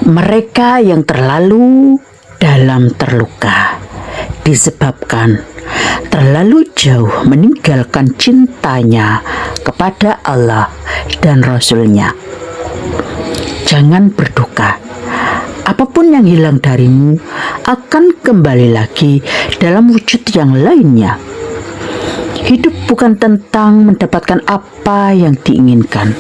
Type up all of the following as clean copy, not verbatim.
Mereka yang terlalu dalam terluka disebabkan terlalu jauh meninggalkan cintanya kepada Allah dan Rasul-Nya. Jangan berduka. Apapun yang hilang darimu akan kembali lagi dalam wujud yang lainnya. Hidup bukan tentang mendapatkan apa yang diinginkan,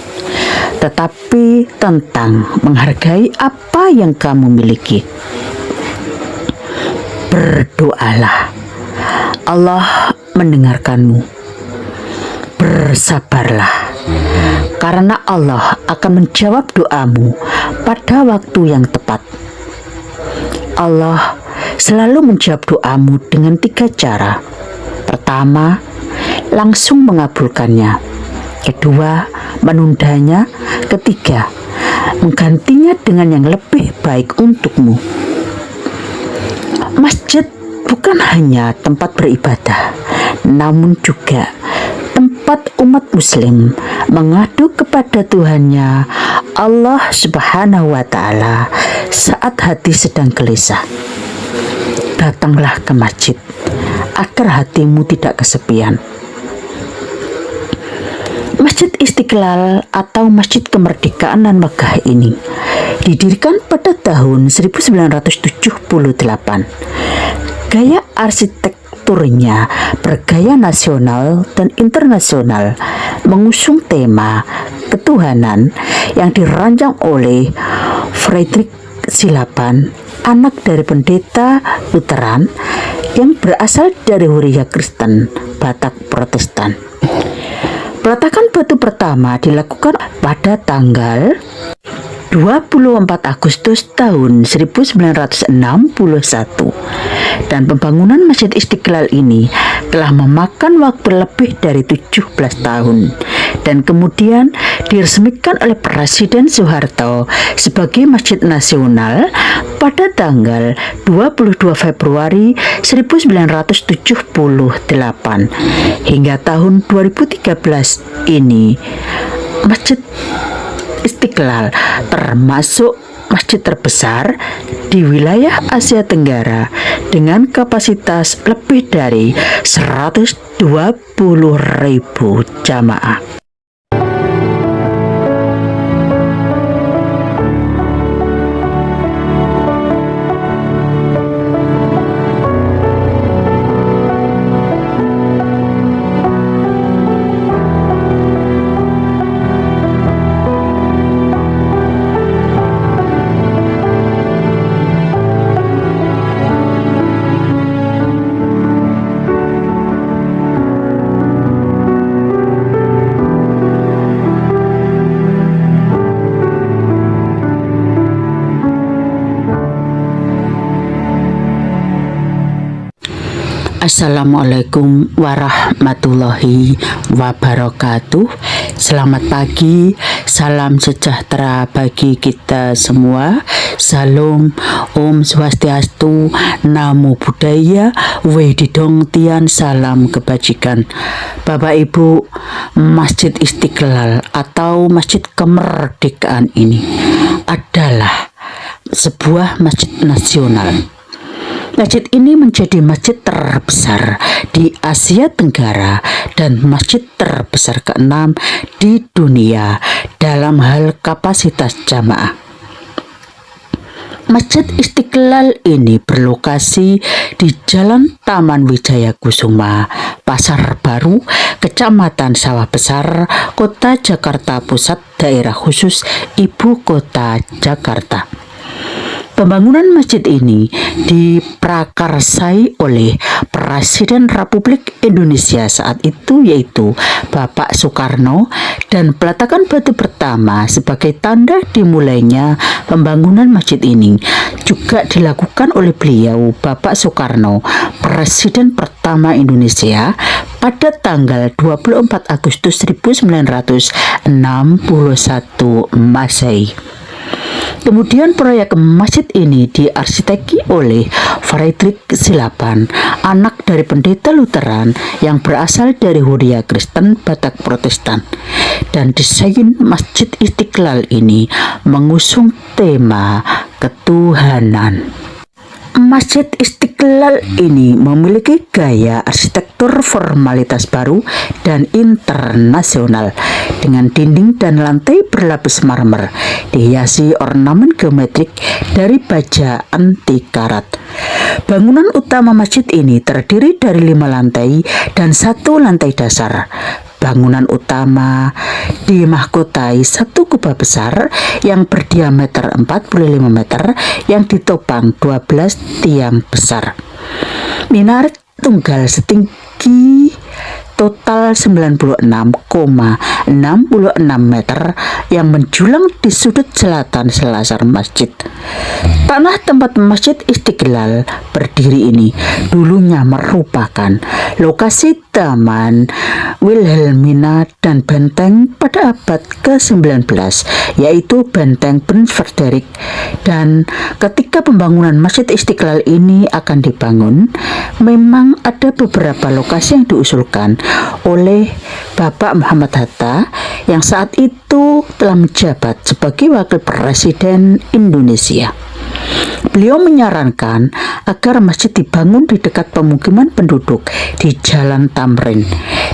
tetapi tentang menghargai apa yang kamu miliki. Berdoalah, Allah mendengarkanmu. Bersabarlah, karena Allah akan menjawab doamu pada waktu yang tepat. Allah selalu menjawab doamu dengan 3 cara. Pertama, langsung mengabulkannya. Kedua, menundanya. Ketiga, menggantinya dengan yang lebih baik untukmu. Masjid bukan hanya tempat beribadah, namun juga tempat umat muslim mengadu kepada Tuhannya, Allah Subhanahu wa Ta'ala, saat hati sedang gelisah. Datanglah ke masjid agar hatimu tidak kesepian. Masjid Istiqlal atau Masjid Kemerdekaan Nan Megah ini didirikan pada tahun 1978. Gaya arsitekturnya bergaya nasional dan internasional, mengusung tema ketuhanan yang dirancang oleh Friedrich Silaban, anak dari pendeta Lutheran yang berasal dari Huria Kristen Batak Protestan. Peletakan batu pertama dilakukan pada tanggal 24 Agustus tahun 1961, dan pembangunan Masjid Istiqlal ini telah memakan waktu lebih dari 17 tahun dan kemudian diresmikan oleh Presiden Soeharto sebagai Masjid Nasional pada tanggal 22 Februari 1978. Hingga tahun 2013 ini, Masjid Istiqlal termasuk masjid terbesar di wilayah Asia Tenggara dengan kapasitas lebih dari 120.000 jamaah. Assalamualaikum warahmatullahi wabarakatuh. Selamat pagi, salam sejahtera bagi kita semua. Salam, Om Swastiastu, Namo Buddhaya, Wedidong Tian, salam kebajikan. Bapak Ibu, Masjid Istiqlal atau Masjid Kemerdekaan ini adalah sebuah masjid nasional. Masjid ini menjadi masjid terbesar di Asia Tenggara dan masjid terbesar ke-6 di dunia dalam hal kapasitas jamaah. Masjid Istiqlal ini berlokasi di Jalan Taman Wijaya Kusuma, Pasar Baru, Kecamatan Sawah Besar, Kota Jakarta Pusat, Daerah Khusus Ibu Kota Jakarta. Pembangunan masjid ini diprakarsai oleh Presiden Republik Indonesia saat itu, yaitu Bapak Soekarno, dan peletakan batu pertama sebagai tanda dimulainya pembangunan masjid ini juga dilakukan oleh beliau, Bapak Soekarno, Presiden pertama Indonesia, pada tanggal 24 Agustus 1961 Masehi. Kemudian proyek masjid ini diarsiteki oleh Friedrich Silaban, anak dari pendeta Lutheran yang berasal dari Huria Kristen Batak Protestan. Dan desain Masjid Istiqlal ini mengusung tema ketuhanan. Masjid Istiqlal ini memiliki gaya arsitektur formalitas baru dan internasional dengan dinding dan lantai berlapis marmer dihiasi ornamen geometrik dari baja anti karat. Bangunan utama masjid ini terdiri dari 5 lantai dan 1 lantai dasar. Bangunan utama dimahkotai 1 kubah besar yang berdiameter 45 meter yang ditopang 12 tiang besar. Minaret tunggal setinggi total 96,66 meter yang menjulang di sudut selatan selasar masjid. Tanah tempat Masjid Istiqlal berdiri ini dulunya merupakan lokasi Taman Wilhelmina dan benteng pada abad ke-19, yaitu Benteng Prince Frederik. Dan ketika pembangunan Masjid Istiqlal ini akan dibangun, memang ada beberapa lokasi yang diusulkan oleh Bapak Muhammad Hatta yang saat itu telah menjabat sebagai Wakil Presiden Indonesia. Beliau menyarankan agar masjid dibangun di dekat pemukiman penduduk di Jalan Tamrin,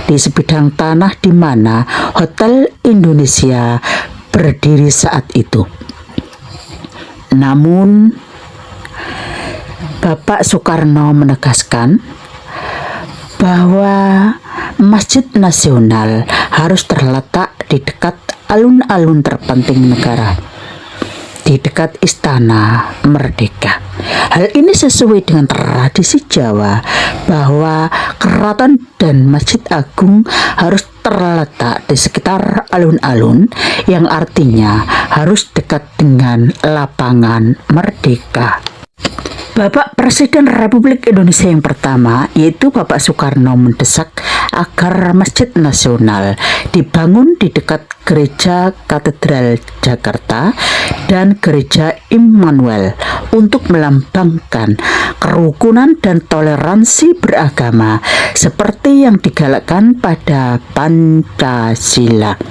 di sebidang tanah di mana Hotel Indonesia berdiri saat itu. Namun, Bapak Soekarno menegaskan bahwa Masjid Nasional harus terletak di dekat alun-alun terpenting negara, di dekat Istana Merdeka. Hal ini sesuai dengan tradisi Jawa bahwa keraton dan Masjid Agung harus terletak di sekitar alun-alun, yang artinya harus dekat dengan lapangan Merdeka. Bapak Presiden Republik Indonesia yang pertama, yaitu Bapak Soekarno, mendesak agar Masjid Nasional dibangun di dekat Gereja Katedral Jakarta dan Gereja Immanuel untuk melambangkan kerukunan dan toleransi beragama seperti yang digalakkan pada Pancasila.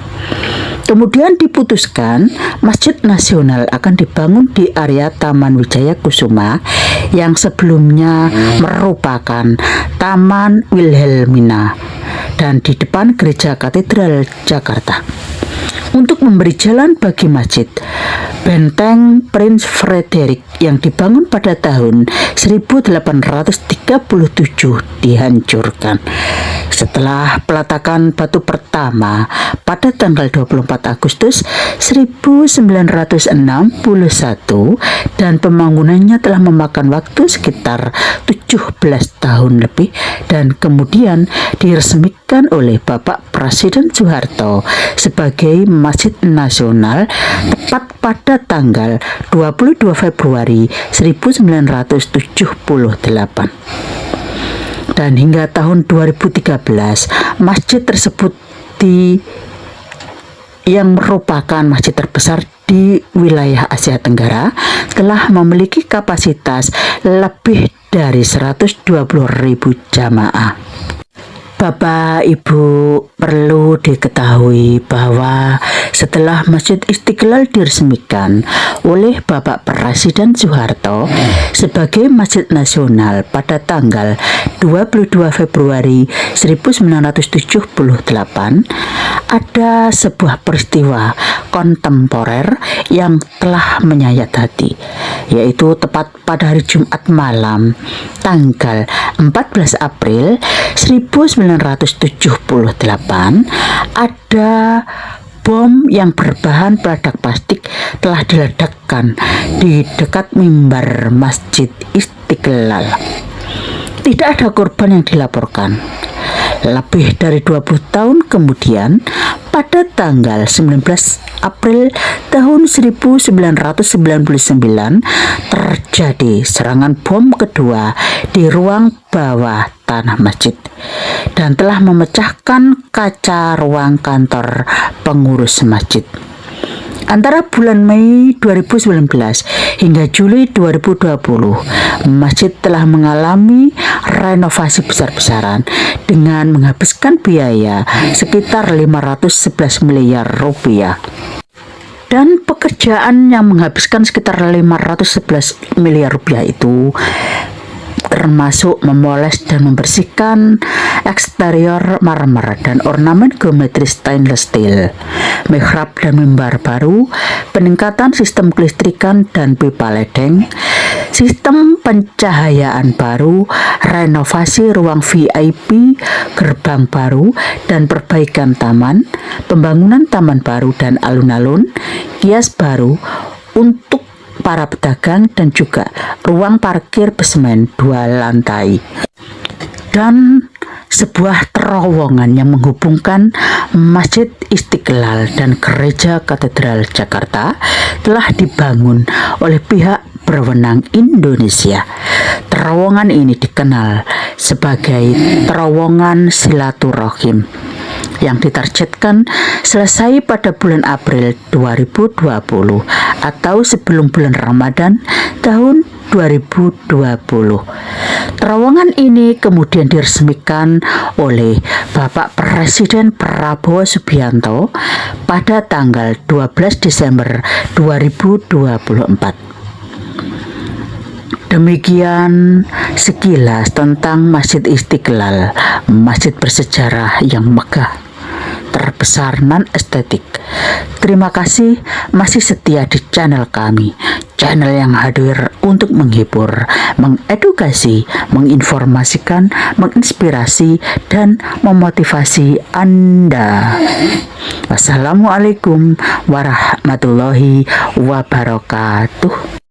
Kemudian diputuskan Masjid Nasional akan dibangun di area Taman Wijaya Kusuma yang sebelumnya merupakan Taman Wilhelmina dan di depan Gereja Katedral Jakarta. Untuk memberi jalan bagi masjid, Benteng Prince Frederik yang dibangun pada tahun 1837 dihancurkan. Setelah peletakan batu pertama pada tanggal 24 Agustus 1961 dan pembangunannya telah memakan waktu sekitar 17 tahun lebih, dan kemudian diresmikan oleh Bapak Presiden Soeharto sebagai Masjid Nasional tepat pada tanggal 22 Februari 1978. Dan hingga tahun 2013, masjid tersebut yang merupakan masjid terbesar di wilayah Asia Tenggara telah memiliki kapasitas lebih dari 120.000 jamaah. Bapak Ibu, perlu diketahui bahwa setelah Masjid Istiqlal diresmikan oleh Bapak Presiden Soeharto sebagai Masjid Nasional pada tanggal 22 Februari 1978, ada sebuah peristiwa kontemporer yang telah menyayat hati, yaitu tepat pada hari Jumat malam tanggal 14 April 1978 ada bom yang berbahan peledak plastik telah diledakkan di dekat mimbar Masjid Istiqlal. Tidak ada korban yang dilaporkan. Lebih dari 20 tahun kemudian, pada tanggal 19 April tahun 1999 terjadi serangan bom kedua di ruang bawah tanah masjid dan telah memecahkan kaca ruang kantor pengurus masjid. Antara bulan Mei 2019 hingga Juli 2020, masjid telah mengalami renovasi besar-besaran dengan menghabiskan biaya sekitar 511 miliar rupiah. Dan pekerjaan yang menghabiskan sekitar 511 miliar rupiah itu termasuk memoles dan membersihkan eksterior marmer dan ornamen geometris stainless steel, mihrab dan mimbar baru, peningkatan sistem kelistrikan dan pipa ledeng, sistem pencahayaan baru, renovasi ruang VIP, gerbang baru, dan perbaikan taman, pembangunan taman baru dan alun-alun, kios baru untuk para pedagang, dan juga ruang parkir basement 2 lantai. Dan sebuah terowongan yang menghubungkan Masjid Istiqlal dan Gereja Katedral Jakarta telah dibangun oleh pihak berwenang Indonesia. Terowongan ini dikenal sebagai terowongan silaturahim yang ditargetkan selesai pada bulan April 2020 atau sebelum bulan Ramadan tahun 2020. Terowongan ini kemudian diresmikan oleh Bapak Presiden Prabowo Subianto pada tanggal 12 Desember 2024. Demikian sekilas tentang Masjid Istiqlal, masjid bersejarah yang megah, terbesar non-estetik. Terima kasih masih setia di channel kami, channel yang hadir untuk menghibur, mengedukasi, menginformasikan, menginspirasi, dan memotivasi Anda. Wassalamualaikum warahmatullahi wabarakatuh.